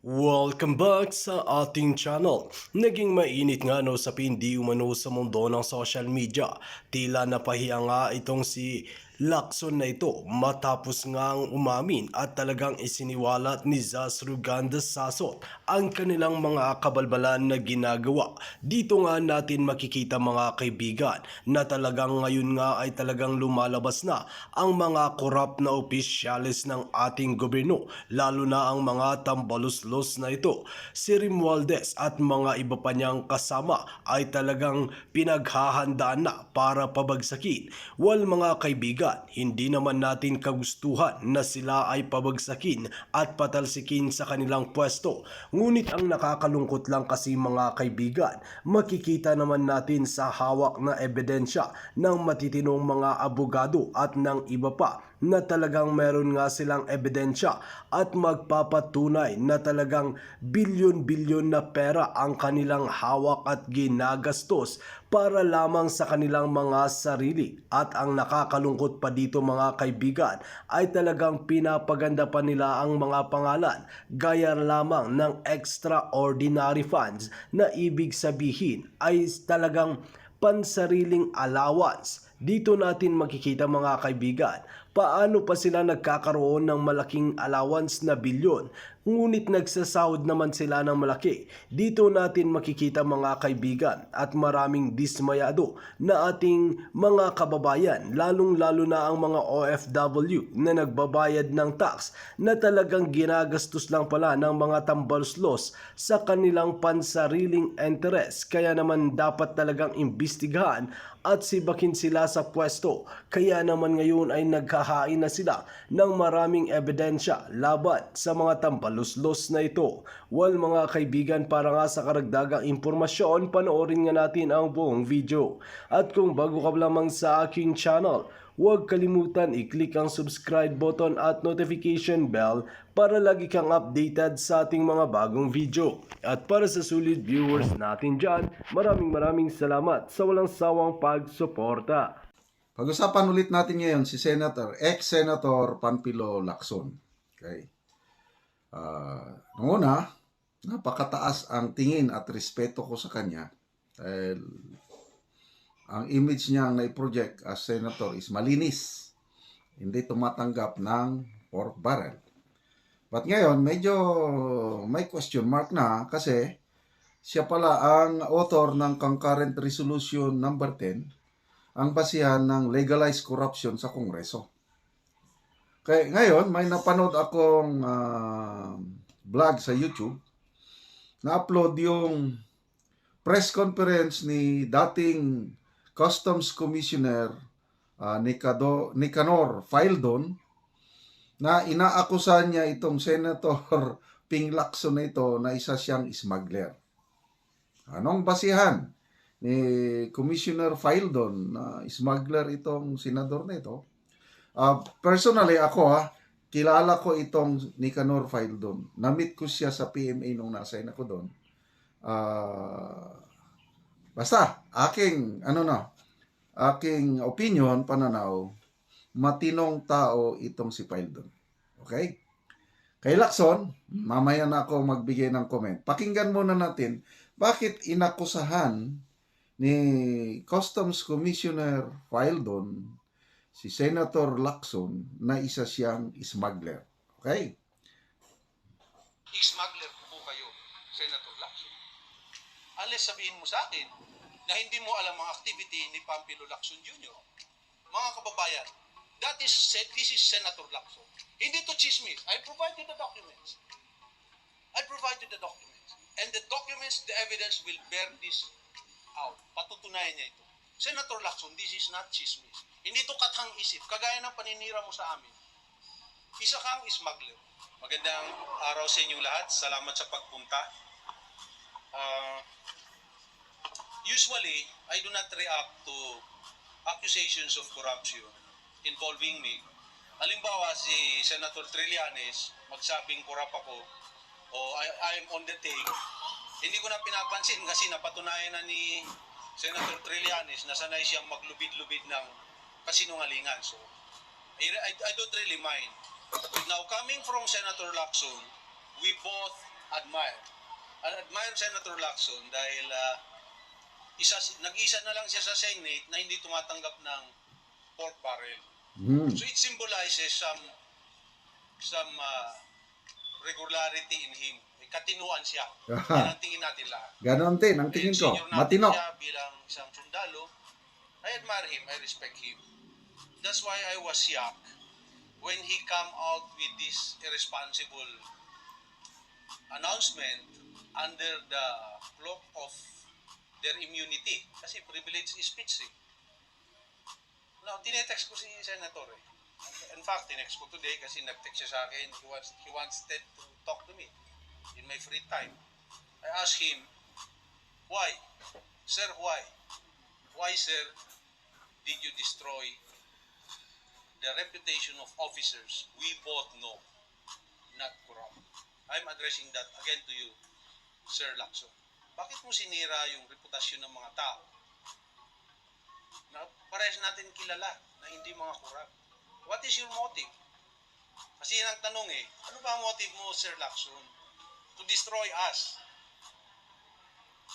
Welcome back sa ating channel. Naging mainit nga no sa hindi umano sa mundo ng social media. Tila napahiya nga itong si Lacson na ito matapos ngang umamin at talagang isiniwalat ni Zaz Ruganda Sasot ang kanilang mga kabalbalan na ginagawa. Dito nga natin makikita mga kaibigan na talagang ngayon nga ay talagang lumalabas na ang mga korap na opisyalis ng ating gobyerno, lalo na ang mga tambaluslos na ito. Si Romualdez at mga iba pa niyang kasama ay talagang pinaghahandaan na para pabagsakin. Well mga kaibigan, hindi naman natin kagustuhan na sila ay pabagsakin at patalsikin sa kanilang pwesto. Ngunit ang nakakalungkot lang kasi mga kaibigan, makikita naman natin sa hawak na ebidensya ng matitinong mga abogado at ng iba pa na talagang meron nga silang ebidensya at magpapatunay na talagang bilyon-bilyon na pera ang kanilang hawak at ginagastos para lamang sa kanilang mga sarili. At ang nakakalungkot pa dito mga kaibigan ay talagang pinapaganda pa nila ang mga pangalan gaya lamang ng extraordinary funds na ibig sabihin ay talagang pansariling allowance. Dito natin makikita mga kaibigan paano pa sila nagkakaroon ng malaking allowance na bilyon ngunit nagsasahod naman sila ng malaki. Dito natin makikita mga kaibigan at maraming dismayado na ating mga kababayan, lalong lalo na ang mga OFW na nagbabayad ng tax na talagang ginagastos lang pala ng mga tambaluslos sa kanilang pansariling interes. Kaya naman dapat talagang imbestigahan at sibakin sila sa pwesto. Kaya naman ngayon ay naghahain na sila ng maraming ebidensya laban sa mga tambaluslos na ito. Well mga kaibigan, para nga sa karagdagang impormasyon, panoorin nga natin ang buong video. At kung bago ka lamang sa aking channel, huwag kalimutan i-click ang subscribe button at notification bell para lagi kang updated sa ating mga bagong video. At para sa sulit viewers natin dyan, maraming salamat sa walang sawang pagsuporta. Pag-usapan ulit natin ngayon si ex-Senator Panfilo Lacson. Okay. Noong una, napakataas ang tingin at respeto ko sa kanya dahil ang image niya ang nai-project as senator is malinis. Hindi tumatanggap ng pork barrel. But ngayon, medyo may question mark na kasi siya pala ang author ng Concurrent Resolution number 10, ang basihan ng legalized corruption sa Kongreso. Kaya ngayon, may napanood akong vlog sa YouTube na-upload yung press conference ni dating Customs Commissioner Nicanor Faildon na inaakusan niya itong Senator Ping Lacson na ito na isa siyang smuggler. Anong basihan ni Commissioner Faildon na smuggler itong senador na ito? Personally ako kilala ko itong Nicanor Faildon. Na-meet ko siya sa PMA nung na-assign ako doon. Basta aking opinion, pananaw, matinong tao itong si Faildon. Okay? Kay Lacson, mamaya na ako magbigay ng comment. Pakinggan muna natin bakit inakusahan ni Customs Commissioner Faildon si Senator Lacson na isa siyang smuggler. Okay? Smuggler po kayo, Senator Lacson. Unless sabihin mo sa akin na hindi mo alam ang activity ni Panfilo Lacson Jr. Mga kababayan, this is Senator Lacson. Hindi to chismis. I provided the documents. And the documents, the evidence will bear this out. Patutunayan niya ito. Senator Lacson, this is not chismis. Hindi to kathang isip. Kagaya ng paninira mo sa amin. Isa kang smuggler. Magandang araw sa inyong lahat. Salamat sa pagpunta. Usually, I do not react to accusations of corruption involving me. Halimbawa, si Senator Trillanes magsabing korap ako o I'm on the take. Hindi ko na pinapansin kasi napatunayan na ni Senator Trillanes na sanay siyang maglubid-lubid ng kasinungalingan. So, I don't really mind. Now, coming from Senator Lacson, we both admire. I admire Senator Lacson dahil nag-isa na lang siya sa Senate na hindi tumatanggap ng pork barrel. So it symbolizes some regularity in him. May katinuan siya. Yan ang tingin natin lahat. Ganon din, ang tingin ko. Senior natin Matino. siya bilang isang sundalo. I admire him. I respect him. That's why I was shocked when he come out with this irresponsible announcement under the cloak of their immunity. Kasi privilege is speech eh. Now, tinetext ko si Senator eh. In fact, tinext ko today kasi nag-text siya sa akin. He wants to talk to me in my free time. I asked him, why? Sir, why? Why, sir, did you destroy the reputation of officers we both know, not corrupt? I'm addressing that again to you, Sir Lacson. Bakit mo sinira yung reputasyon ng mga tao na parehas natin kilala na hindi mga corrupt? What is your motive? Kasi yan ang tanong eh, ano ba ang motive mo, Sir Lacson? To destroy us.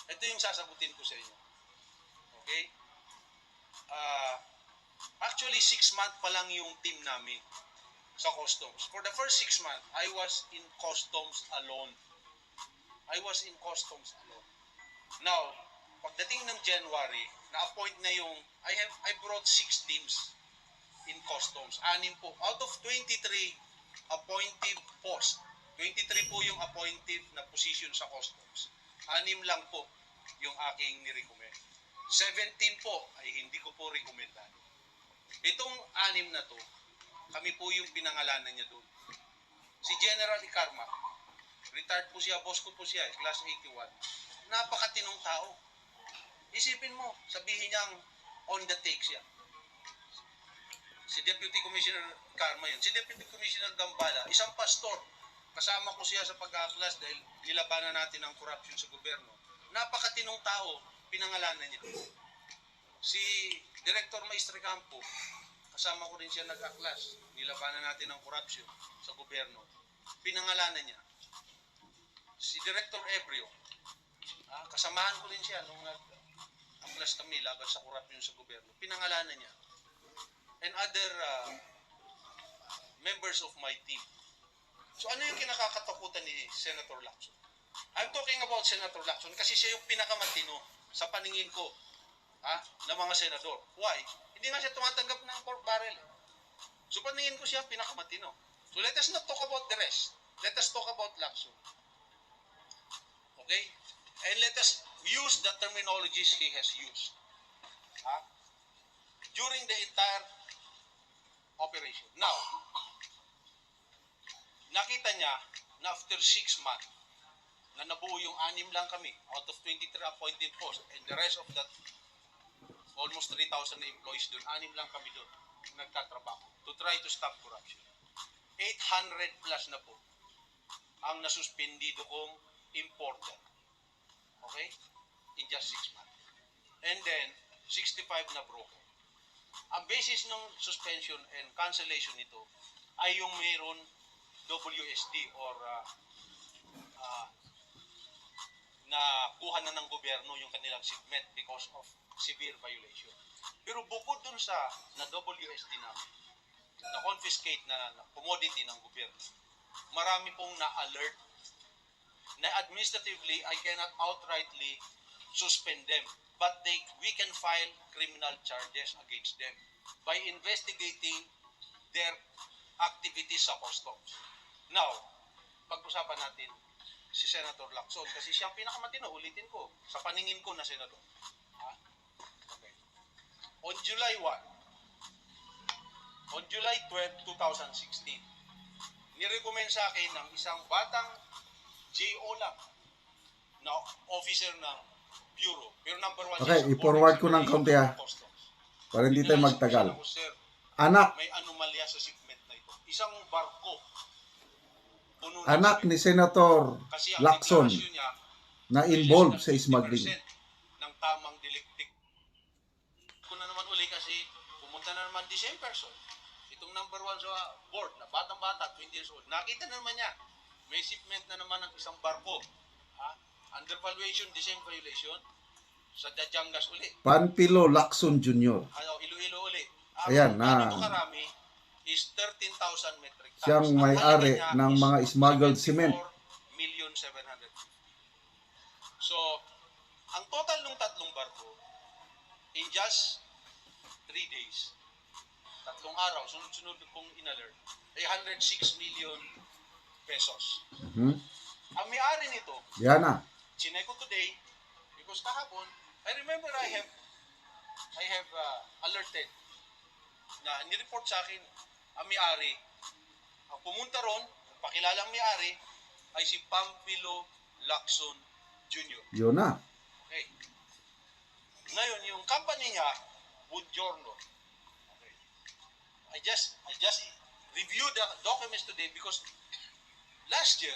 Ito yung sasagutin ko sa inyo. Okay? Actually, 6 months pa lang yung team namin sa customs. For the first 6 months, I was in customs alone. Now, pagdating ng January, na-appoint na yung, I brought 6 teams in customs. 6 po. Out of 23 appointed post, 23 po yung appointed na position sa customs. 6 lang po yung aking nirecommend. 17 po ay hindi ko po recommenda. Itong 6 na to, kami po yung pinangalanan niya doon. Si General Icarma, retired po siya, boss ko po siya, class 81. Napakatinong tao. Isipin mo, sabihin niyang on the take siya. Si Deputy Commissioner Icarma yun. Si Deputy Commissioner Gambala, isang pastor. Kasama ko siya sa pag-aaklas dahil nilabanan natin ang corruption sa gobyerno. Napakatinong tao, pinangalanan niya. Si Director Maestre Campo, kasama ko rin siya nag-aklas. Nilabanan natin ang corruption sa gobyerno. Pinangalanan niya. Si Director Ebrio, kasamahan ko rin siya nung nag-aklas kami laban sa corruption sa gobyerno. Pinangalanan niya. And other members of my team. So ano yung kinakakatakutan ni Senator Lacson? I'm talking about Senator Lacson kasi siya yung pinakamatino sa paningin ko ng mga senador. Why? Hindi nga siya tumatanggap ng pork barrel. So paningin ko siya pinakamatino. So let us not talk about the rest. Let us talk about Lacson. Okay? And let us use the terminologies he has used. During the entire operation. Now, nakita niya na after 6 months, na nabuo yung 6 lang kami out of 23 appointed posts and the rest of that almost 3,000 na employees doon, 6 lang kami doon nagtatrabaho to try to stop corruption. 800 plus na po ang nasuspendido kong importer. Okay? In just 6 months. And then, 65 na broker. Ang basis ng suspension and cancellation nito ay yung mayroon WSD or na kuha na ng gobyerno yung kanilang shipment because of severe violation. Pero bukod dun sa na WSD namin, na confiscate na commodity ng gobyerno, marami pong na-alert na administratively I cannot outrightly suspend them, but we can file criminal charges against them by investigating their activities sa customs. Now, pag-usapan natin si Senator Lacson kasi siya ang pinakamatino, ulitin ko, sa paningin ko na senador. Okay. On July 12, 2016, nirecommend sa akin ng isang batang JO lang na officer ng bureau. Pero number 1 Okay, i-forward ko ng kaunti para hindi tayo magtagal. Anak. May anomalya sa shipment na ito. Isang barko. Anak ni Senator Lacson na involved sa smuggling. Ng tamang diliktik. Kung na naman uli kasi pumunta na naman the same person. Itong number 1 sa board na batang-bata, 20 years old. Nakita na naman niya. May shipment na naman ng isang barko evaluation, the same violation. Sa Dajangas uli. Panfilo Lacson Jr. Iloilo uli. Ayan, Ano na karami is 13,000 metric tons. siyang Ang may-ari halaga niya ng is mga smuggled cement. 74,700,000. So, ang total ng tatlong barko in just 3 days, tatlong araw, sunod-sunod kong in-alert, ay 106 million pesos. Mhm. Ang may-ari nito, Yan na. chinay ko today, because kahapon, I remember I have alerted na nireport sa akin ang may-ari. Ang pumunta ron, pakilalang may-ari, ay si Pampilo Lacson Jr. Yun na. Okay. Ngayon, yung company niya, Buongiorno. Okay. I just reviewed the documents today because last year,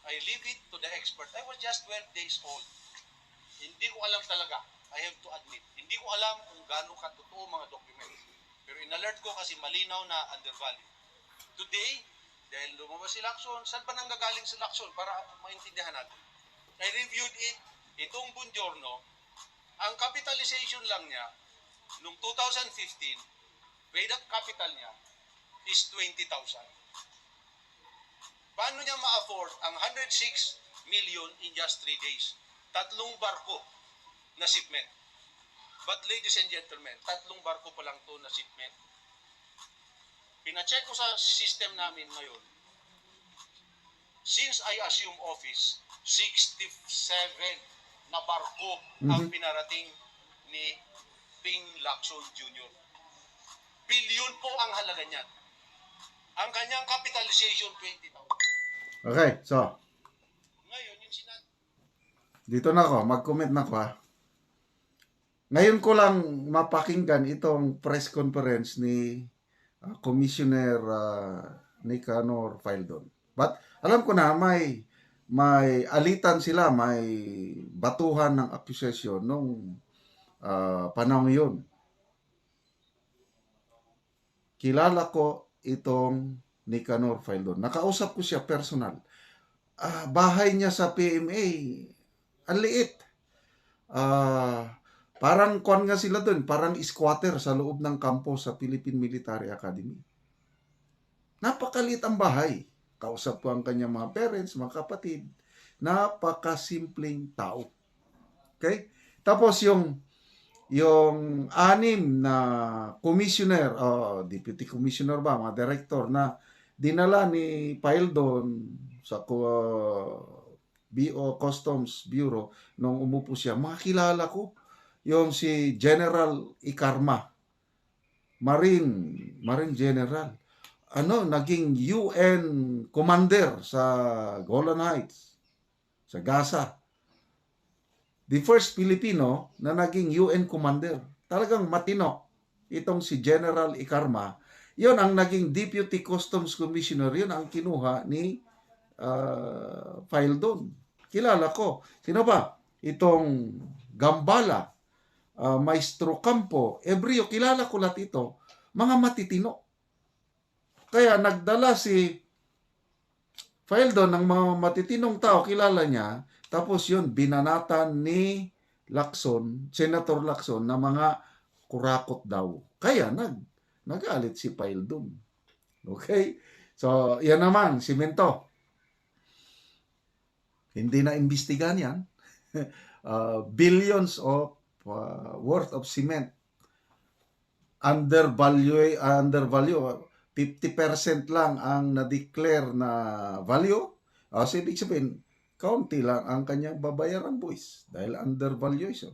I leave it to the expert. I was just 12 days old. Hindi ko alam talaga. I have to admit. Hindi ko alam kung gaano katotoo mga documents. Pero in-alert ko kasi malinaw na undervalue. Today, dahil lumabas si Lacson, saan ba nanggagaling si Lacson para maintindihan natin? I reviewed it. Itong Buongiorno, ang capitalization lang niya, noong 2015, paid up capital niya is 20,000. Paano niya ma-afford ang 106 million in just 3 days? Tatlong barko na shipment. But ladies and gentlemen, tatlong barko pa lang to na shipment. Pina-check ko sa system namin ngayon. Since I assume office, 67 na barko ang pinarating ni Ping Lacson Jr. Bilyon po ang halaga niyan. Ang kanyang capitalization, 20,000. Okay, so, Ngayon, yung sinabi, dito na ako. Mag-comment na ako ha. Ngayon ko lang mapakinggan itong press conference ni Commissioner Nicanor Faildon. But alam ko na may alitan sila, may batuhan ng accusation nung panahon yun. Kilala ko itong Nicanor Faildon. Nakausap ko siya personal. Bahay niya sa PMA, ang liit. Parang kuwan nga sila doon, parang squatter sa loob ng kampo sa Philippine Military Academy. Napakaliit ang bahay. Kausap ko ang kanyang mga parents, mga kapatid. Napakasimpleng tao. Okay? Tapos yung anim na commissioner, deputy commissioner ba, mga director na dinala ni Faildon sa BO Customs Bureau nung umupo siya, mga kilala ko. Yung si General Ikarma, Marine General. Naging UN commander sa Golan Heights, sa Gaza. The first Filipino na naging UN commander. Talagang matino. Itong si General Ikarma, yon ang naging Deputy Customs Commissioner, yon ang kinuha ni Faildon. Kilala ko. Sino ba? Itong Gambala, Maestro Campo, Ebrio, kilala ko lahat ito. Mga matitino. Kaya nagdala si Faildon ng mga matitinong tao, kilala niya, tapos yun, binanatan ni Lacson, Senator Lacson, na mga kurakot daw. Kaya nagalit si Faildon. Okay? So, yan naman, simento. Hindi na imbestigan yan. Billions of worth of cement. Undervalue, 50% lang ang na-declare na value. So, ibig sabihin, kaunti lang ang kanyang babayaran, boys. Dahil undervaluation.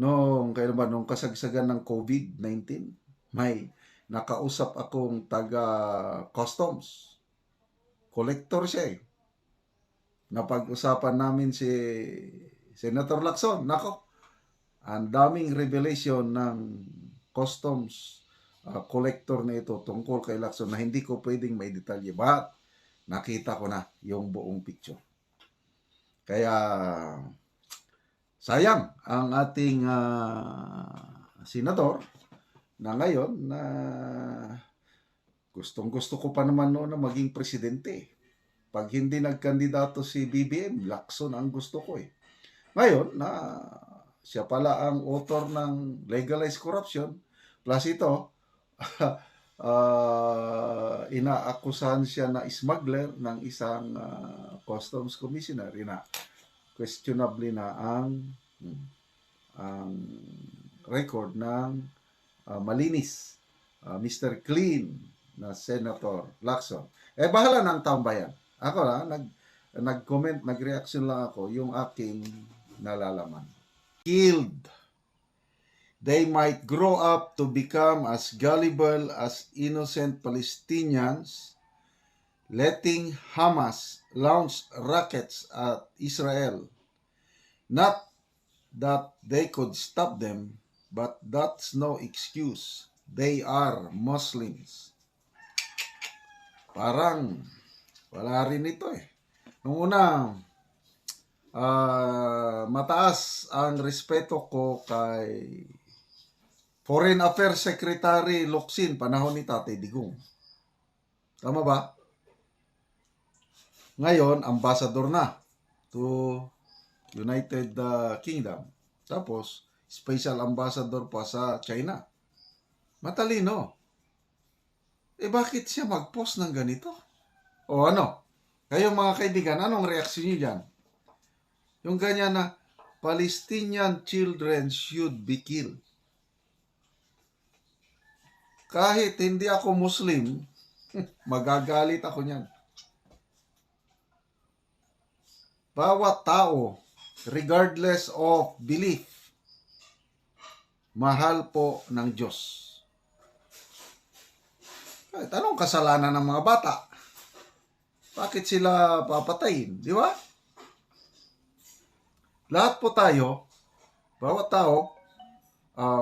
Nung kasagsagan ng COVID-19, may nakausap akong taga-customs. Collector siya eh. Napag-usapan namin si Senator Lacson. Nako, ang daming revelation ng customs collector na ito tungkol kay Lacson na hindi ko pwedeng may detalye. But, nakita ko na yung buong picture. Kaya, sayang ang ating senador na ngayon na gustong-gusto ko pa naman noon na maging presidente. Pag hindi nagkandidato si BBM, Lacson ang gusto ko eh. Ngayon, na siya pala ang author ng legalized corruption, plus ito, inaakusahan siya na smuggler ng isang customs commissioner. Questionably na ang record ng malinis, Mr. Clean na Senator Lacson. Bahala ng taong bayan. Ako nag-comment, nag-reaction lang ako yung aking nalalaman. Killed. They might grow up to become as gullible as innocent Palestinians, letting Hamas launch rockets at Israel. Not that they could stop them, but that's no excuse. They are Muslims. Parang wala rin ito eh. Nung una, mataas ang respeto ko kay Foreign Affairs Secretary Locsin, panahon ni Tatay Digong. Tama ba? Ngayon, ambassador na to United Kingdom. Tapos, special ambassador pa sa China. Matalino. Bakit siya mag-post ng ganito? O ano? Kayo mga kaibigan, anong reaksyon niyo dyan? Yung ganyan na, Palestinian children should be killed. Kahit hindi ako Muslim, magagalit ako niyan. Bawat tao, regardless of belief, mahal po ng Diyos. Kahit anong kasalanan ng mga bata, bakit sila papatayin? Di ba? Lahat po tayo, bawat tao,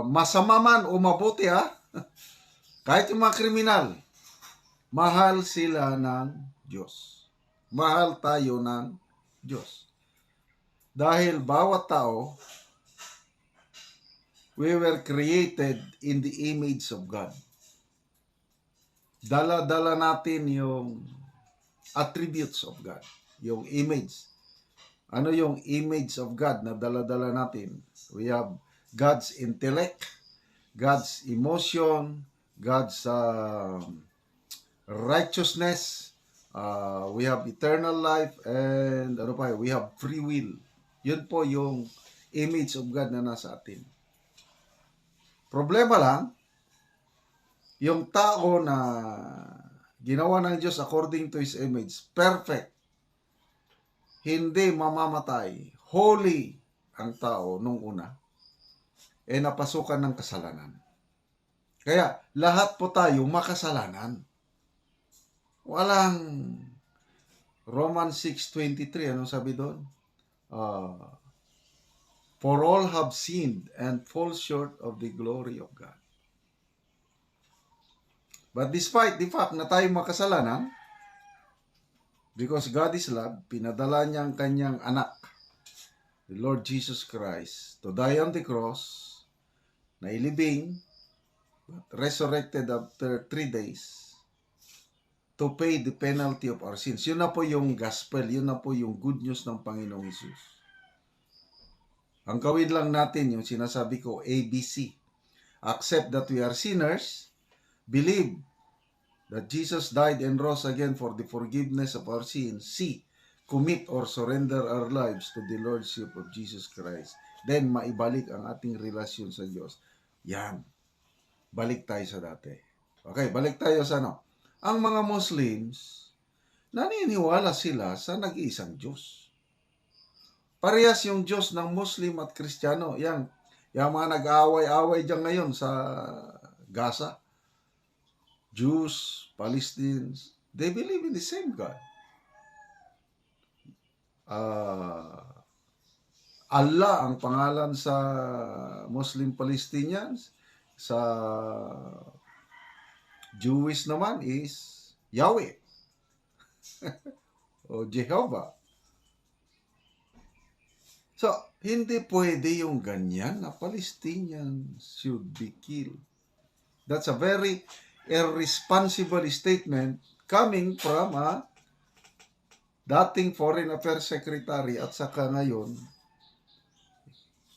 masama man o mabuti kahit yung mga kriminal, mahal sila ng Diyos. Mahal tayo ng Diyos. Dahil bawat tao, we were created in the image of God. Dala-dala natin yung attributes of God, yung image. Ano yung image of God na dala-dala natin? We have God's intellect, God's emotion, God's righteousness, we have eternal life, and we have free will. Yun po yung image of God na nasa atin. Problema lang, yung tao na ginawa ng Diyos according to His image, perfect, hindi mamamatay, holy ang tao nung una, napasukan ng kasalanan. Kaya lahat po tayo makasalanan. Walang Romans 6:23, anong sabi doon? For all have sinned and fall short of the glory of God. But despite the fact na tayo makasalanan, because God is love, pinadala niya ang kanyang anak, the Lord Jesus Christ, to die on the cross, na ilibing, but resurrected after 3 days, to pay the penalty of our sins. Yun na po yung gospel, yun na po yung good news ng Panginoong Hesus. Ang gawin lang natin yung sinasabi ko, ABC. Accept that we are sinners, believe that Jesus died and rose again for the forgiveness of our sins. C, commit or surrender our lives to the Lordship of Jesus Christ. Then, maibalik ang ating relasyon sa Diyos. Yan. Balik tayo sa dati. Okay, balik tayo sa ano. Ang mga Muslims, naniniwala sila sa nag-iisang Diyos. Parehas yung Diyos ng Muslim at Kristiyano. Yung mga nag-aaway-aaway dyan ngayon sa Gaza. Jews, Palestinians, they believe in the same God. Allah ang pangalan sa Muslim Palestinians. Sa Jewish naman is Yahweh o Jehovah. So, hindi pwede yung ganyan na Palestinians should be killed. That's a very irresponsible statement coming from a dating Foreign Affairs Secretary at saka ngayon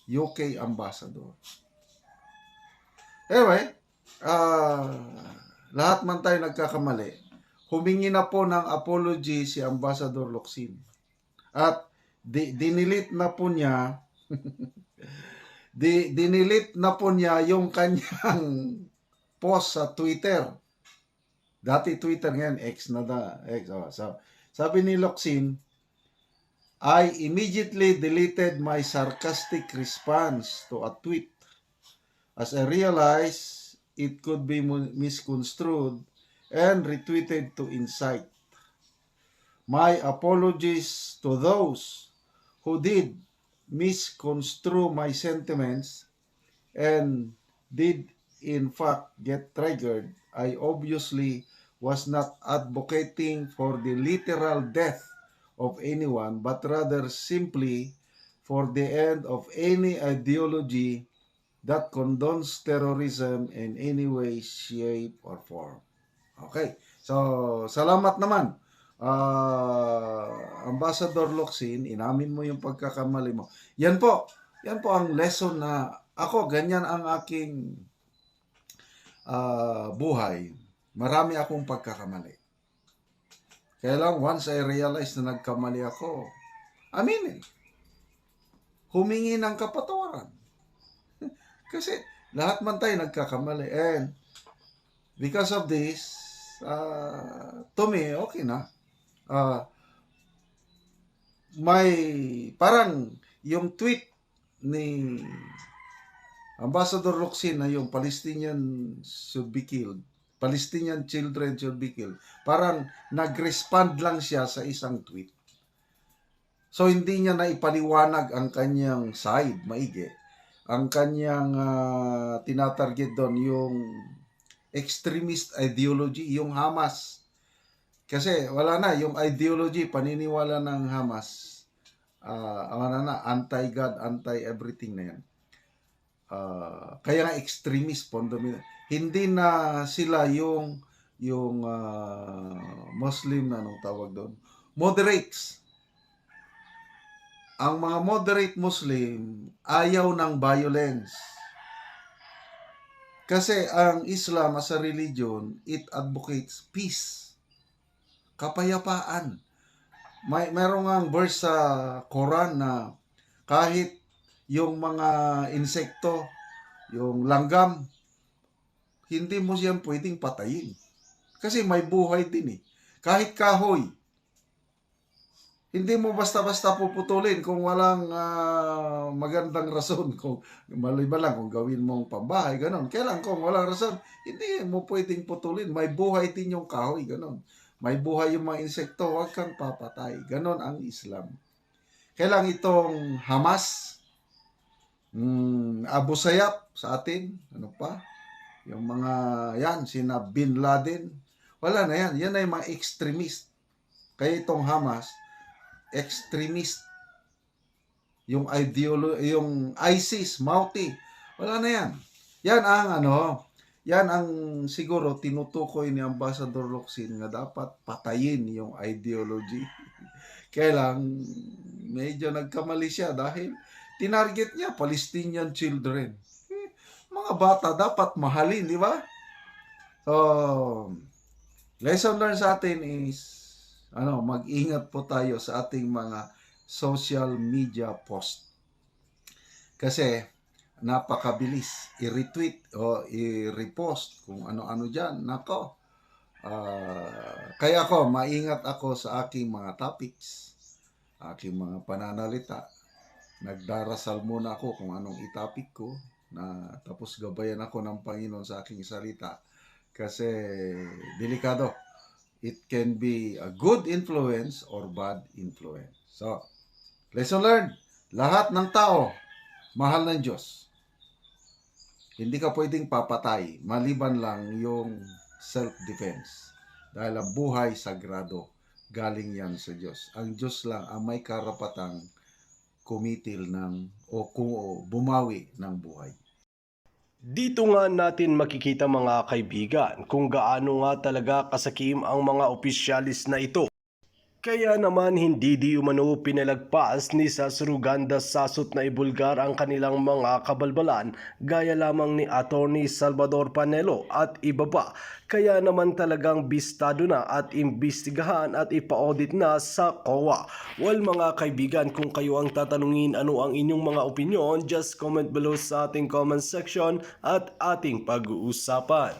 UK Ambassador. Anyway, lahat man tayo nagkakamali. Humingi na po ng apology si Ambassador Locsin. At dinilit na po niya dinilit na po niya yung kanyang post sa Twitter. Dati Twitter, ngayon X na X. So, sabi ni Locsin, I immediately deleted my sarcastic response to a tweet as I realized it could be misconstrued and retweeted to incite. My apologies to those who did misconstrue my sentiments and did in fact get triggered. I obviously was not advocating for the literal death of anyone, but rather simply for the end of any ideology that condones terrorism in any way, shape, or form. Okay. So, salamat naman. Ambassador Locsin, inamin mo yung pagkakamali mo. Yan po ang lesson na ako, ganyan ang aking buhay. Marami akong pagkakamali. Kaya lang, once I realize na nagkamali ako, aminin. Humingi ng kapatawaran. Kasi lahat man tayo nagkakamali. And because of this, to me, okay na. Parang yung tweet ni Ambassador Locsin na yung Palestinian should be killed, Palestinian children should be killed, parang nag-respond lang siya sa isang tweet. So hindi niya na ipaliwanag ang kanyang side, maigi. Ang kanyang tinatarget doon yung extremist ideology, yung Hamas. Kasi wala na, yung ideology, paniniwala ng Hamas, anti-God, anti-everything na yan. Kaya nga extremist, hindi na sila yung Muslim na anong tawag doon, moderates. Ang mga moderate Muslim ayaw ng violence. Kasi ang Islam as a religion, it advocates peace, kapayapaan. Mayroong ang verse sa Quran na kahit yung mga insekto, yung langgam, hindi mo siyang pwedeng patayin. Kasi may buhay din eh. Kahit kahoy, hindi mo basta-basta puputulin kung walang magandang rason. Kung maliban lang kung gawin mong pambahay, ganon. Kaya lang kung walang rason, hindi mo pwedeng putulin. May buhay din yung kahoy, ganon. May buhay yung mga insekto, huwag kang papatay. Ganon ang Islam. Kaya lang itong Hamas, Abu Sayyaf sa atin, ano pa? Yung mga yan, sina Bin Laden, wala na yan. Yan ay mga extremist. Kaya itong Hamas, extremist. Yung yung ISIS, Mauti, wala na yan. Yan ang siguro tinutukoy ni Ambassador Locsin na dapat patayin yung ideology. Kaya lang, medyo nagkamali siya dahil tinarget niya Palestinian children. Mga bata dapat mahalin, di ba? So, lesson learned sa atin is, mag-ingat po tayo sa ating mga social media post. Kasi, napakabilis. I-retweet o i-repost kung ano-ano dyan. Nako. Kaya ako, maingat ako sa aking mga topics, aking mga pananalita. Nagdarasal muna ako kung anong itapik ko, na tapos gabayan ako ng Panginoon sa aking salita. Kasi delikado. It can be a good influence or bad influence. So, lesson learned. Lahat ng tao, mahal ng Diyos. Hindi ka pwedeng papatay, maliban lang yung self-defense. Dahil ang buhay sagrado, galing yan sa Diyos. Ang Diyos lang ang may karapatang kumitil o bumawi ng buhay. Dito nga natin makikita mga kaibigan kung gaano nga talaga kasakim ang mga opisyalis na ito. Kaya naman hindi di umano pinalagpas ni Sasruganda Sasot na ibulgar ang kanilang mga kabalbalan gaya lamang ni Attorney Salvador Panelo at iba pa. Kaya naman talagang bistado na at imbestigahan at ipa-audit na sa COA. Well mga kaibigan, kung kayo ang tatanungin ano ang inyong mga opinion, just comment below sa ating comment section at ating pag-uusapan.